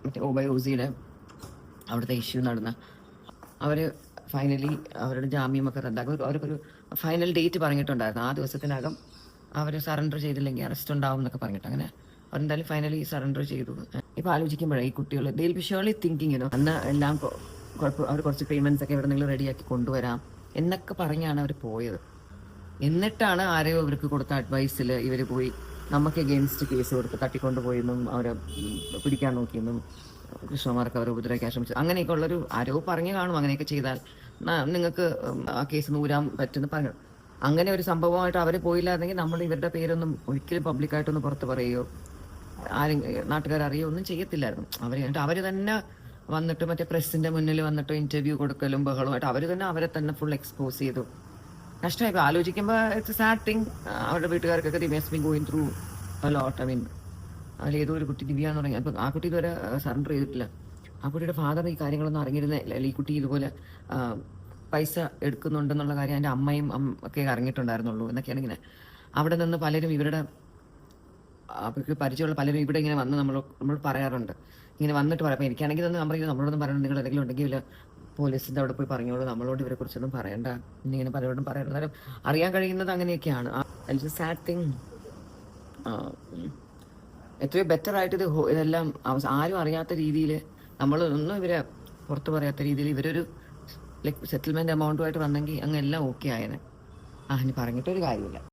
മറ്റേ OBOC അവിടുത്തെ issue നടന്ന അവർ ഫൈനലി അവരുടെ ജാമ്യമൊക്കെ റദ്ദാക്കും. അവർക്കൊരു ഫൈനൽ ഡേറ്റ് പറഞ്ഞിട്ടുണ്ടായിരുന്നു. ആ ദിവസത്തിനകം അവർ സറണ്ടർ ചെയ്തില്ലെങ്കിൽ അറസ്റ്റ് ഉണ്ടാവും എന്നൊക്കെ പറഞ്ഞിട്ട്. അങ്ങനെ അവരെന്തായാലും ഫൈനലി സറണ്ടർ ചെയ്തു. ഇപ്പോൾ ആലോചിക്കുമ്പോഴേ ഈ കുട്ടികൾ ദിൽ ബി ഷുവർലി തിങ്കിങ് അന്ന് എല്ലാം കുഴപ്പം, അവർ കുറച്ച് പേയ്മെൻറ്റ്സ് ഒക്കെ ഇവിടെ നിങ്ങൾ റെഡിയാക്കി കൊണ്ടുവരാം എന്നൊക്കെ പറഞ്ഞാണ് അവർ പോയത്. എന്നിട്ടാണ് ആരെയോ അവർക്ക് കൊടുത്ത അഡ്വൈസിൽ ഇവർ പോയി നമുക്ക് എഗെയിൻസ്റ്റ് കേസ് കൊടുത്ത് തട്ടിക്കൊണ്ടുപോയെന്നും അവരെ പിടിക്കാൻ നോക്കിയെന്നും കൃഷ്ണകുമാർക്ക് അവർ ഉപദ്രവിക്കാൻ ശ്രമിച്ചു. അങ്ങനെയൊക്കെ ഉള്ളൊരു ആരോ പറഞ്ഞു കാണും അങ്ങനെയൊക്കെ ചെയ്താൽ നിങ്ങൾക്ക് ആ കേസ് നൂരാൻ പറ്റുമെന്ന് പറഞ്ഞു. അങ്ങനെ ഒരു സംഭവമായിട്ട് അവർ പോയില്ലായിരുന്നെങ്കിൽ നമ്മൾ ഇവരുടെ പേരൊന്നും ഒരിക്കലും പബ്ലിക്കായിട്ടൊന്നും പുറത്ത് പറയുകയോ നാട്ടുകാരറിയോ ഒന്നും ചെയ്യത്തില്ലായിരുന്നു. അവർ തന്നെ വന്നിട്ട് മറ്റേ പ്രസിന്റെ മുന്നിൽ വന്നിട്ട് ഇന്റർവ്യൂ കൊടുക്കലും ബഹളമായിട്ട് അവർ തന്നെ അവരെ തന്നെ ഫുൾ എക്സ്പോസ് ചെയ്തു. കഷ്ടമായി. ആലോചിക്കുമ്പോൾ ഇറ്റ്സ് സാഡ് തിങ്. അവരുടെ വീട്ടുകാർക്കൊക്കെ they must be going through a lot. I mean അതിൽ ഏതോ ഒരു കുട്ടി ദിവ്യ എന്ന് പറഞ്ഞാൽ അപ്പം ആ കുട്ടി ഇതുവരെ സറണ്ടർ ചെയ്തിട്ടില്ല. ആ കുട്ടിയുടെ ഫാദർ ഈ കാര്യങ്ങളൊന്നും അറിഞ്ഞിരുന്നില്ല. ഈ കുട്ടി ഇതുപോലെ പൈസ എടുക്കുന്നുണ്ടെന്നുള്ള കാര്യം എൻ്റെ അമ്മയും ഒക്കെ അറിഞ്ഞിട്ടുണ്ടായിരുന്നുള്ളൂ എന്നൊക്കെയാണ്. ഇങ്ങനെ അവിടെ നിന്ന് പലരും ഇവരുടെ അവർക്ക് പരിചയമുള്ള പലരും ഇവിടെ ഇങ്ങനെ വന്ന് നമ്മൾ പറയാറുണ്ട്. ഇങ്ങനെ വന്നിട്ട് പറയാം. അപ്പം എനിക്കാണെങ്കിൽ തന്നെ നമ്മൾ നമ്മളോടൊന്നും പറയണം, നിങ്ങൾ എന്തെങ്കിലും ഉണ്ടെങ്കിൽ പോലീസിൻ്റെ അവിടെ പോയി പറഞ്ഞോളൂ, നമ്മളോട് ഇവരെ കുറിച്ചൊന്നും പറയണ്ട എന്നിങ്ങനെ പലരോടും പറയാറുണ്ട്. അന്നേരം അറിയാൻ കഴിയുന്നത് അങ്ങനെയൊക്കെയാണ്. It's A sad thing. എത്രയോ ബെറ്റർ ആയിട്ട് ഇതെല്ലാം ആരും അറിയാത്ത രീതിയിൽ നമ്മളൊന്നും ഇവരെ പുറത്ത് പറയാത്ത രീതിയിൽ ഇവരൊരു ലൈക്ക് സെറ്റിൽമെൻറ്റ് എമൗണ്ടുമായിട്ട് വന്നെങ്കിൽ അങ്ങ് എല്ലാം ഓക്കെ ആയേനെ. ഇനി പറഞ്ഞിട്ടൊരു കാര്യമില്ല.